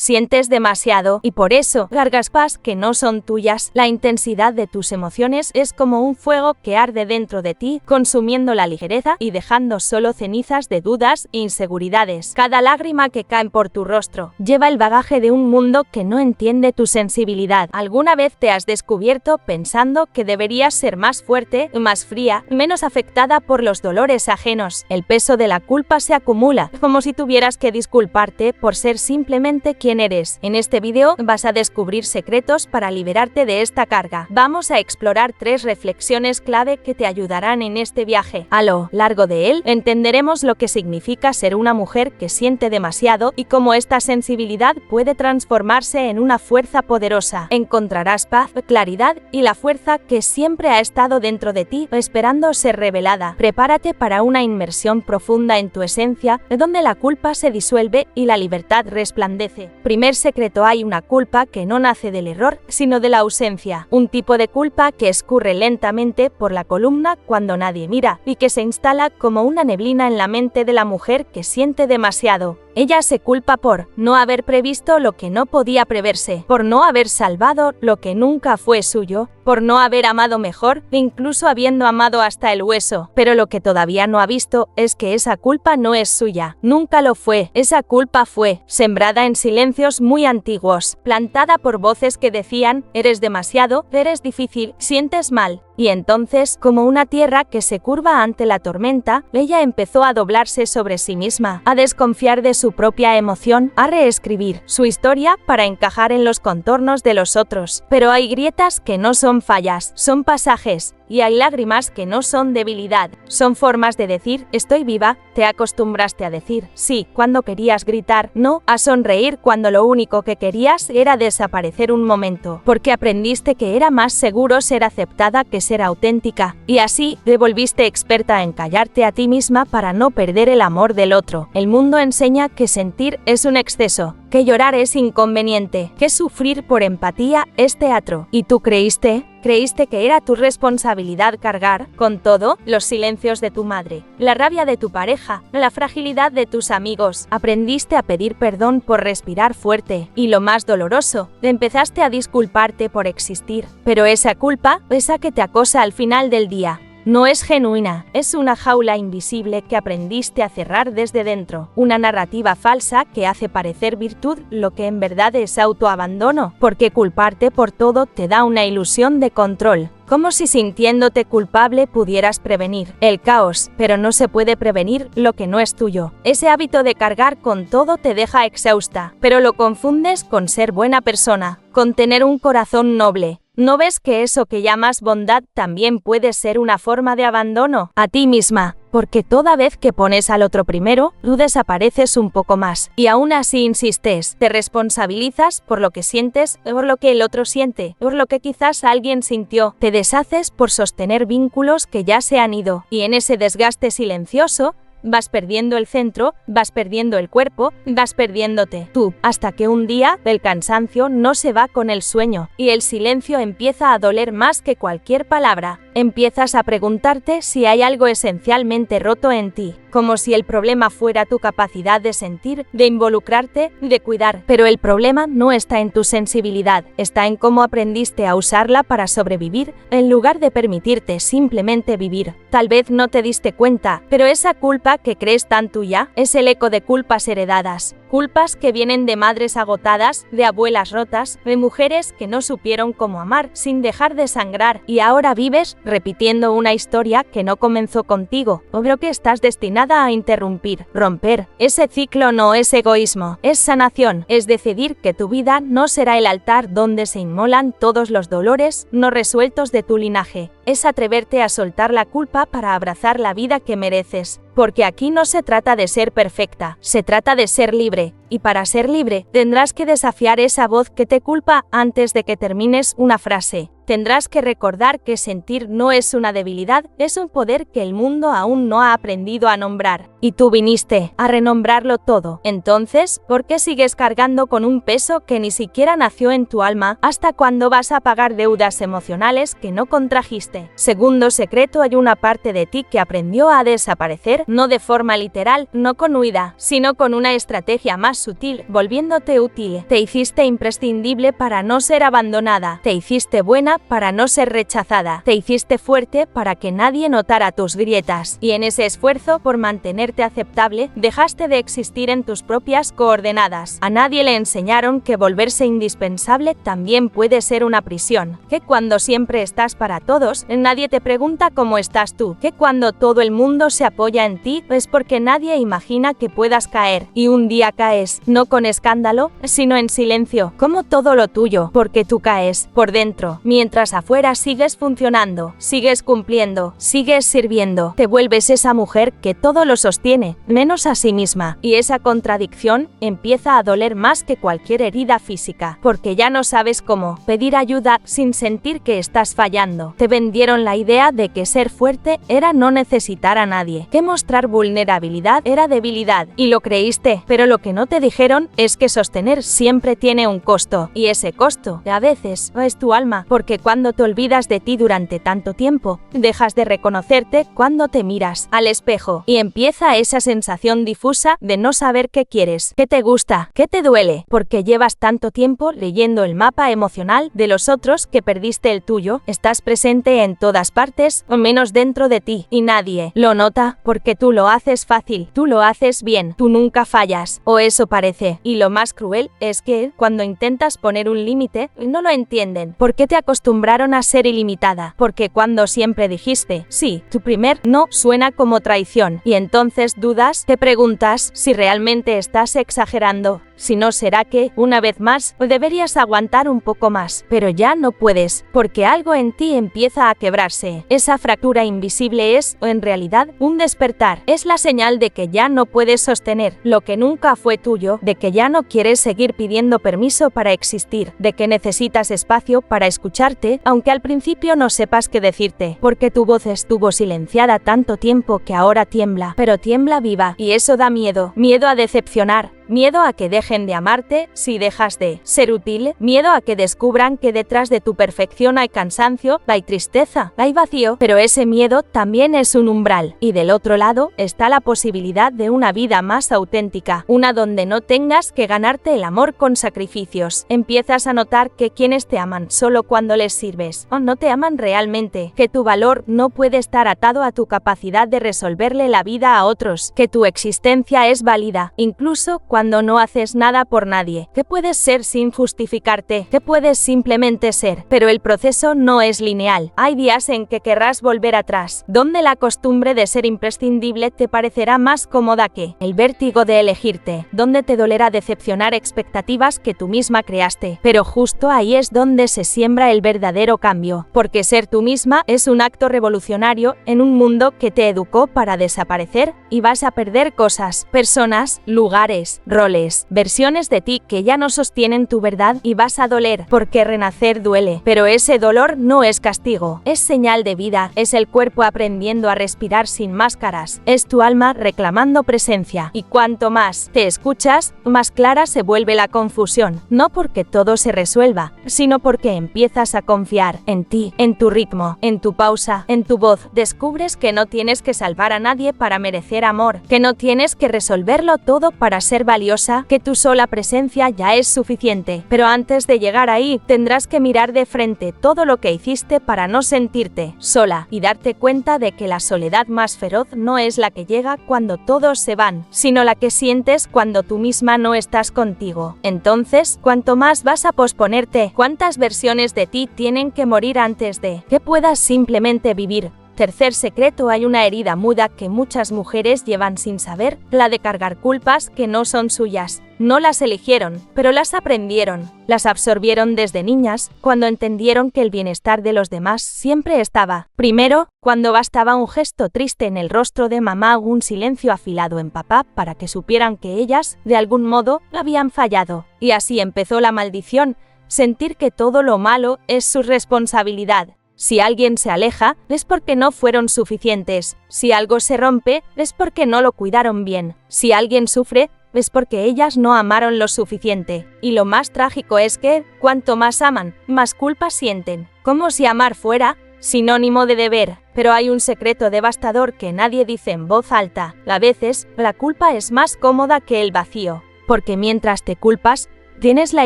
sientes demasiado y por eso cargas paz que no son tuyas. La intensidad de tus emociones es como un fuego que arde dentro de ti, consumiendo la ligereza y dejando solo cenizas de dudas e inseguridades. Cada lágrima que cae por tu rostro lleva el bagaje de un mundo que no entiende tu sensibilidad. ¿Alguna vez te has descubierto pensando que deberías ser más fuerte, más fría, menos afectada por los dolores ajenos? El peso de la culpa se acumula, como si tuvieras que disculparte por ser simplemente quien eres. En este vídeo vas a descubrir secretos para liberarte de esta carga. Vamos a explorar 3 reflexiones clave que te ayudarán en este viaje. A lo largo de él, entenderemos lo que significa ser una mujer que siente demasiado y cómo esta sensibilidad puede transformarse en una fuerza poderosa. Encontrarás paz, claridad y la fuerza que siempre ha estado dentro de ti, esperando ser revelada. Prepárate para una inmersión profunda en tu esencia, donde la culpa se disuelve y la libertad resplandece. Primer secreto: hay una culpa que no nace del error, sino de la ausencia. Un tipo de culpa que escurre lentamente por la columna cuando nadie mira y que se instala como una neblina en la mente de la mujer que siente demasiado. Ella se culpa por no haber previsto lo que no podía preverse, por no haber salvado lo que nunca fue suyo, por no haber amado mejor, incluso habiendo amado hasta el hueso. Pero lo que todavía no ha visto es que esa culpa no es suya. Nunca lo fue. Esa culpa fue sembrada en silencios muy antiguos, plantada por voces que decían: eres demasiado, eres difícil, sientes mal. Y entonces, como una tierra que se curva ante la tormenta, ella empezó a doblarse sobre sí misma, a desconfiar de su propia emoción, a reescribir su historia para encajar en los contornos de los otros. Pero hay grietas que no son fallas, son pasajes. Y hay lágrimas que no son debilidad, son formas de decir: estoy viva. Te acostumbraste a decir sí cuando querías gritar no, a sonreír cuando lo único que querías era desaparecer un momento, porque aprendiste que era más seguro ser aceptada que ser auténtica, y así te volviste experta en callarte a ti misma para no perder el amor del otro. El mundo enseña que sentir es un exceso, que llorar es inconveniente, que sufrir por empatía es teatro. ¿Y tú creíste que era tu responsabilidad cargar con todo? Los silencios de tu madre, la rabia de tu pareja, la fragilidad de tus amigos. Aprendiste a pedir perdón por respirar fuerte y, lo más doloroso, empezaste a disculparte por existir. Pero esa culpa, esa que te acosa al final del día, no es genuina, es una jaula invisible que aprendiste a cerrar desde dentro, una narrativa falsa que hace parecer virtud lo que en verdad es autoabandono, porque culparte por todo te da una ilusión de control. Como si sintiéndote culpable pudieras prevenir el caos, pero no se puede prevenir lo que no es tuyo. Ese hábito de cargar con todo te deja exhausta, pero lo confundes con ser buena persona, con tener un corazón noble. ¿No ves que eso que llamas bondad también puede ser una forma de abandono a ti misma? Porque toda vez que pones al otro primero, tú desapareces un poco más. Y aún así insistes, te responsabilizas por lo que sientes, por lo que el otro siente, por lo que quizás alguien sintió. Te deshaces por sostener vínculos que ya se han ido. Y en ese desgaste silencioso, vas perdiendo el centro, vas perdiendo el cuerpo, vas perdiéndote tú, hasta que un día el cansancio no se va con el sueño y el silencio empieza a doler más que cualquier palabra. Empiezas a preguntarte si hay algo esencialmente roto en ti, como si el problema fuera tu capacidad de sentir, de involucrarte, de cuidar. Pero el problema no está en tu sensibilidad, está en cómo aprendiste a usarla para sobrevivir, en lugar de permitirte simplemente vivir. Tal vez no te diste cuenta, pero esa culpa que crees tan tuya es el eco de culpas heredadas. Culpas que vienen de madres agotadas, de abuelas rotas, de mujeres que no supieron cómo amar sin dejar de sangrar, y ahora vives repitiendo una historia que no comenzó contigo, pero que estás destinada a interrumpir, romper. Ese ciclo no es egoísmo, es sanación, es decidir que tu vida no será el altar donde se inmolan todos los dolores no resueltos de tu linaje. Es atreverte a soltar la culpa para abrazar la vida que mereces. Porque aquí no se trata de ser perfecta, se trata de ser libre. Y para ser libre, tendrás que desafiar esa voz que te culpa antes de que termines una frase. tendrás que recordar que sentir no es una debilidad, es un poder que el mundo aún no ha aprendido a nombrar. Y tú viniste a renombrarlo todo. Entonces, ¿por qué sigues cargando con un peso que ni siquiera nació en tu alma? ¿Hasta cuándo vas a pagar deudas emocionales que no contrajiste? Segundo secreto, hay una parte de ti que aprendió a desaparecer, no de forma literal, no con huida, sino con una estrategia más sutil, volviéndote útil. Te hiciste imprescindible para no ser abandonada, te hiciste buena para no ser rechazada, te hiciste fuerte para que nadie notara tus grietas, y en ese esfuerzo por mantenerte aceptable, dejaste de existir en tus propias coordenadas. A nadie le enseñaron que volverse indispensable también puede ser una prisión, que cuando siempre estás para todos, nadie te pregunta cómo estás tú, que cuando todo el mundo se apoya en ti es porque nadie imagina que puedas caer, y un día caes, no con escándalo, sino en silencio, como todo lo tuyo, porque tú caes por dentro, mientras afuera sigues funcionando, sigues cumpliendo, sigues sirviendo, te vuelves esa mujer que todo lo sostiene, menos a sí misma, y esa contradicción empieza a doler más que cualquier herida física, porque ya no sabes cómo pedir ayuda sin sentir que estás fallando. Te vendieron la idea de que ser fuerte era no necesitar a nadie, que mostrar vulnerabilidad era debilidad, y lo creíste, pero lo que no te dijeron es que sostener siempre tiene un costo, y ese costo, a veces, es tu alma, porque cuando te olvidas de ti durante tanto tiempo, dejas de reconocerte cuando te miras al espejo, y empieza esa sensación difusa de no saber qué quieres, qué te gusta, qué te duele, porque llevas tanto tiempo leyendo el mapa emocional de los otros que perdiste el tuyo. Estás presente en todas partes, o menos dentro de ti, y nadie lo nota, porque tú lo haces fácil, tú lo haces bien, tú nunca fallas, o eso parece, y lo más cruel es que, cuando intentas poner un límite, no lo entienden, porque te acostumbraron a ser ilimitada, porque cuando siempre dijiste, sí, tu primer no suena como traición, y entonces dudas, te preguntas si realmente estás exagerando. Si no, será que, una vez más, deberías aguantar un poco más, pero ya no puedes, porque algo en ti empieza a quebrarse. Esa fractura invisible es, o en realidad, un despertar. Es la señal de que ya no puedes sostener lo que nunca fue tuyo, de que ya no quieres seguir pidiendo permiso para existir, de que necesitas espacio para escucharte, aunque al principio no sepas qué decirte, porque tu voz estuvo silenciada tanto tiempo que ahora tiembla, pero tiembla viva, y eso da miedo, miedo a decepcionar, miedo a que dejen de amarte si dejas de ser útil, miedo a que descubran que detrás de tu perfección hay cansancio, hay tristeza, hay vacío, pero ese miedo también es un umbral, y del otro lado está la posibilidad de una vida más auténtica, una donde no tengas que ganarte el amor con sacrificios. Empiezas a notar que quienes te aman solo cuando les sirves, o no te aman realmente, que tu valor no puede estar atado a tu capacidad de resolverle la vida a otros, que tu existencia es válida, incluso cuando no haces nada por nadie, que puedes ser sin justificarte, que puedes simplemente ser, pero el proceso no es lineal. Hay días en que querrás volver atrás, donde la costumbre de ser imprescindible te parecerá más cómoda que el vértigo de elegirte, donde te dolerá decepcionar expectativas que tú misma creaste, pero justo ahí es donde se siembra el verdadero cambio, porque ser tú misma es un acto revolucionario en un mundo que te educó para desaparecer, y vas a perder cosas, personas, lugares, roles, versiones de ti que ya no sostienen tu verdad, y vas a doler, porque renacer duele, pero ese dolor no es castigo, es señal de vida, es el cuerpo aprendiendo a respirar sin máscaras, es tu alma reclamando presencia, y cuanto más te escuchas, más clara se vuelve la confusión, no porque todo se resuelva, sino porque empiezas a confiar en ti, en tu ritmo, en tu pausa, en tu voz. Descubres que no tienes que salvar a nadie para merecer amor, que no tienes que resolverlo todo para ser valiosa, que tu sola presencia ya es suficiente. Pero antes de llegar ahí, tendrás que mirar de frente todo lo que hiciste para no sentirte sola, y darte cuenta de que la soledad más feroz no es la que llega cuando todos se van, sino la que sientes cuando tú misma no estás contigo. Entonces, cuanto más vas a posponerte, cuántas versiones de ti tienen que morir antes de que puedas simplemente vivir. Tercer secreto, hay una herida muda que muchas mujeres llevan sin saber, la de cargar culpas que no son suyas. No las eligieron, pero las aprendieron, las absorbieron desde niñas, cuando entendieron que el bienestar de los demás siempre estaba primero, cuando bastaba un gesto triste en el rostro de mamá o un silencio afilado en papá para que supieran que ellas, de algún modo, habían fallado. Y así empezó la maldición, sentir que todo lo malo es su responsabilidad. Si alguien se aleja, es porque no fueron suficientes. Si algo se rompe, es porque no lo cuidaron bien. Si alguien sufre, es porque ellas no amaron lo suficiente. Y lo más trágico es que, cuanto más aman, más culpa sienten. Como si amar fuera sinónimo de deber. Pero hay un secreto devastador que nadie dice en voz alta. A veces, la culpa es más cómoda que el vacío. Porque mientras te culpas, tienes la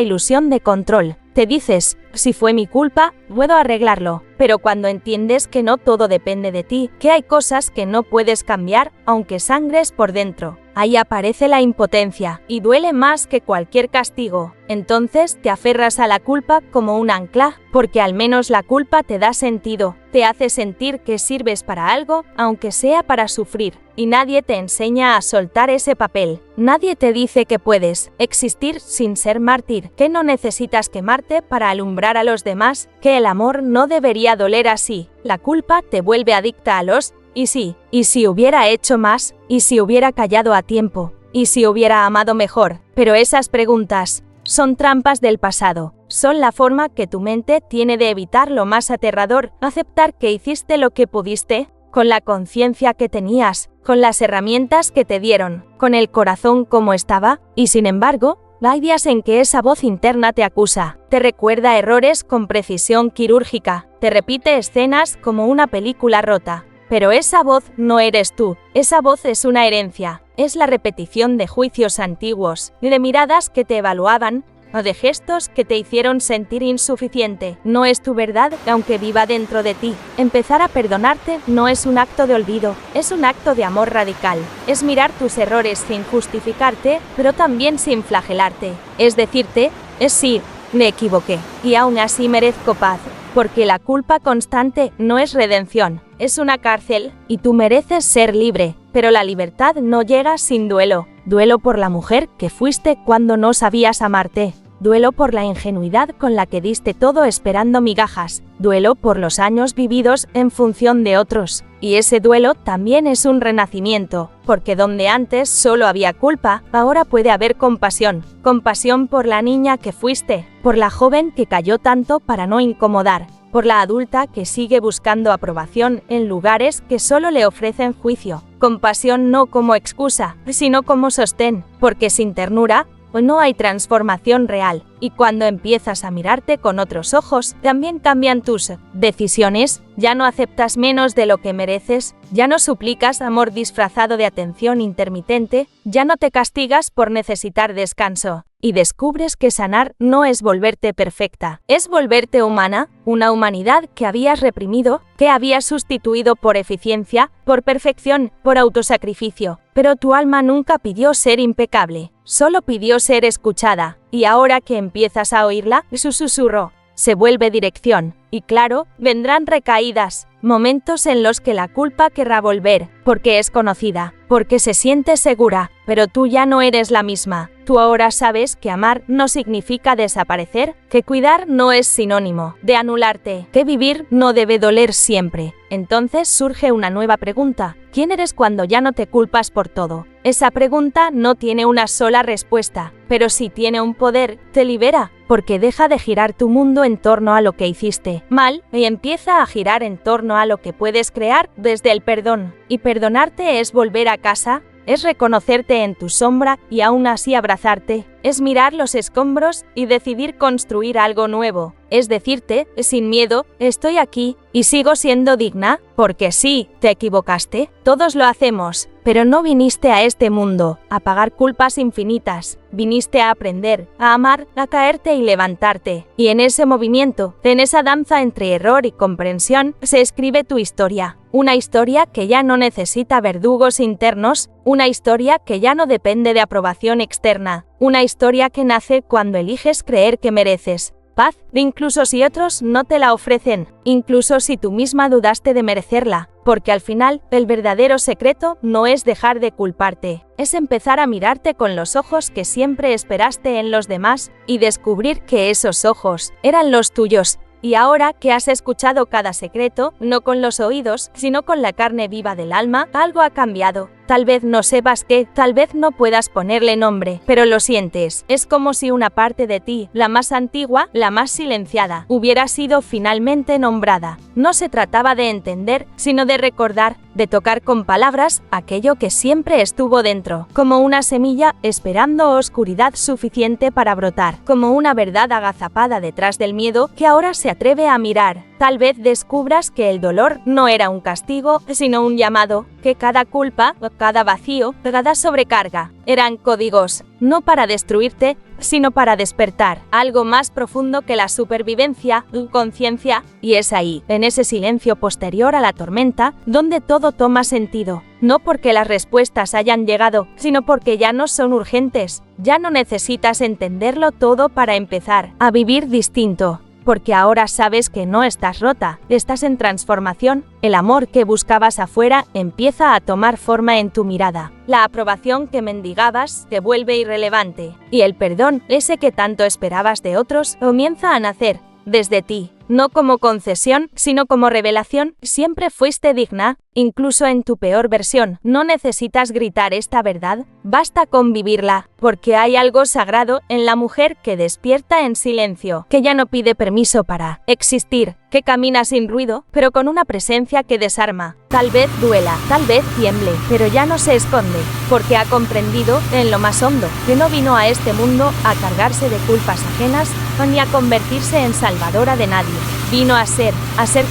ilusión de control. Te dices, si fue mi culpa, puedo arreglarlo. Pero cuando entiendes que no todo depende de ti, que hay cosas que no puedes cambiar, aunque sangres por dentro, ahí aparece la impotencia, y duele más que cualquier castigo. Entonces te aferras a la culpa como un ancla, porque al menos la culpa te da sentido, te hace sentir que sirves para algo, aunque sea para sufrir. Y nadie te enseña a soltar ese papel. Nadie te dice que puedes existir sin ser mártir, que no necesitas quemarte para alumbrar a los demás, que el amor no debería doler así. La culpa te vuelve adicta a los ¿y si hubiera hecho más? ¿Y si hubiera callado a tiempo? ¿Y si hubiera amado mejor? Pero esas preguntas son trampas del pasado. Son la forma que tu mente tiene de evitar lo más aterrador, aceptar que hiciste lo que pudiste, con la conciencia que tenías, con las herramientas que te dieron, con el corazón como estaba, y sin embargo, hay días en que esa voz interna te acusa, te recuerda errores con precisión quirúrgica, te repite escenas como una película rota. Pero esa voz no eres tú, esa voz es una herencia, es la repetición de juicios antiguos, de miradas que te evaluaban, o de gestos que te hicieron sentir insuficiente. No es tu verdad, aunque viva dentro de ti. Empezar a perdonarte no es un acto de olvido, es un acto de amor radical. Es mirar tus errores sin justificarte, pero también sin flagelarte. Es decirte, sí, me equivoqué, y aún así merezco paz. Porque la culpa constante no es redención, es una cárcel, y tú mereces ser libre, pero la libertad no llega sin duelo. Duelo por la mujer que fuiste cuando no sabías amarte. Duelo por la ingenuidad con la que diste todo esperando migajas. Duelo por los años vividos en función de otros. Y ese duelo también es un renacimiento, porque donde antes solo había culpa, ahora puede haber compasión. Compasión por la niña que fuiste, por la joven que cayó tanto para no incomodar, por la adulta que sigue buscando aprobación en lugares que solo le ofrecen juicio. Compasión no como excusa, sino como sostén, porque sin ternura, no hay transformación real, y cuando empiezas a mirarte con otros ojos, también cambian tus decisiones, ya no aceptas menos de lo que mereces, ya no suplicas amor disfrazado de atención intermitente, ya no te castigas por necesitar descanso, y descubres que sanar no es volverte perfecta, es volverte humana, una humanidad que habías reprimido, que habías sustituido por eficiencia, por perfección, por autosacrificio, pero tu alma nunca pidió ser impecable. Solo pidió ser escuchada, y ahora que empiezas a oírla, su susurro se vuelve dirección, y claro, vendrán recaídas, momentos en los que la culpa querrá volver, porque es conocida, porque se siente segura, pero tú ya no eres la misma. Tú ahora sabes que amar no significa desaparecer, que cuidar no es sinónimo de anularte, que vivir no debe doler siempre. Entonces surge una nueva pregunta: ¿quién eres cuando ya no te culpas por todo? Esa pregunta no tiene una sola respuesta, pero si tiene un poder, te libera, porque deja de girar tu mundo en torno a lo que hiciste mal y empieza a girar en torno a lo que puedes crear desde el perdón. Y perdonarte es volver a casa, es reconocerte en tu sombra y aún así abrazarte, es mirar los escombros y decidir construir algo nuevo, es decirte, sin miedo, estoy aquí y sigo siendo digna, porque sí, te equivocaste, todos lo hacemos, pero no viniste a este mundo a pagar culpas infinitas, viniste a aprender, a amar, a caerte y levantarte, y en ese movimiento, en esa danza entre error y comprensión, se escribe tu historia. Una historia que ya no necesita verdugos internos, una historia que ya no depende de aprobación externa, una historia que nace cuando eliges creer que mereces paz, incluso si otros no te la ofrecen, incluso si tú misma dudaste de merecerla, porque al final, el verdadero secreto no es dejar de culparte, es empezar a mirarte con los ojos que siempre esperaste en los demás y descubrir que esos ojos eran los tuyos. Y ahora que has escuchado cada secreto, no con los oídos, sino con la carne viva del alma, algo ha cambiado. Tal vez no sepas qué, tal vez no puedas ponerle nombre, pero lo sientes. Es como si una parte de ti, la más antigua, la más silenciada, hubiera sido finalmente nombrada. No se trataba de entender, sino de recordar, de tocar con palabras aquello que siempre estuvo dentro, como una semilla esperando oscuridad suficiente para brotar, como una verdad agazapada detrás del miedo que ahora se atreve a mirar. Tal vez descubras que el dolor no era un castigo, sino un llamado, que cada culpa, cada vacío, cada sobrecarga, eran códigos, no para destruirte, sino para despertar algo más profundo que la supervivencia, conciencia, y es ahí, en ese silencio posterior a la tormenta, donde todo toma sentido. No porque las respuestas hayan llegado, sino porque ya no son urgentes. Ya no necesitas entenderlo todo para empezar a vivir distinto. Porque ahora sabes que no estás rota, estás en transformación, el amor que buscabas afuera empieza a tomar forma en tu mirada. La aprobación que mendigabas te vuelve irrelevante, y el perdón, ese que tanto esperabas de otros, comienza a nacer desde ti. No como concesión, sino como revelación. Siempre fuiste digna, incluso en tu peor versión. No necesitas gritar esta verdad, basta con vivirla, porque hay algo sagrado en la mujer que despierta en silencio, que ya no pide permiso para existir, que camina sin ruido, pero con una presencia que desarma. Tal vez duela, tal vez tiemble, pero ya no se esconde, porque ha comprendido, en lo más hondo, que no vino a este mundo a cargarse de culpas ajenas, ni a convertirse en salvadora de nadie. Vino a ser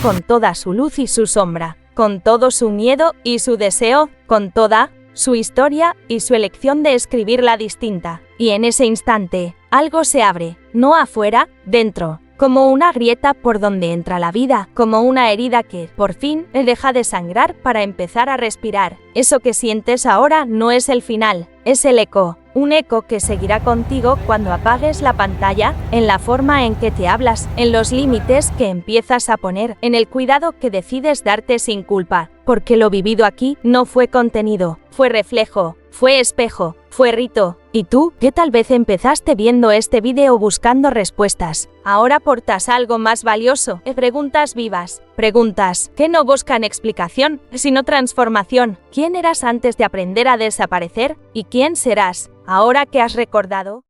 con toda su luz y su sombra, con todo su miedo y su deseo, con toda su historia y su elección de escribirla distinta. Y en ese instante, algo se abre, no afuera, dentro, como una grieta por donde entra la vida, como una herida que, por fin, deja de sangrar para empezar a respirar. Eso que sientes ahora no es el final, es el eco. Un eco que seguirá contigo cuando apagues la pantalla, en la forma en que te hablas, en los límites que empiezas a poner, en el cuidado que decides darte sin culpa. Porque lo vivido aquí no fue contenido, fue reflejo, fue espejo, fue rito. ¿Y tú, que tal vez empezaste viendo este vídeo buscando respuestas? Ahora portas algo más valioso, preguntas vivas, preguntas que no buscan explicación, sino transformación. ¿Quién eras antes de aprender a desaparecer? ¿Y quién serás ahora que has recordado?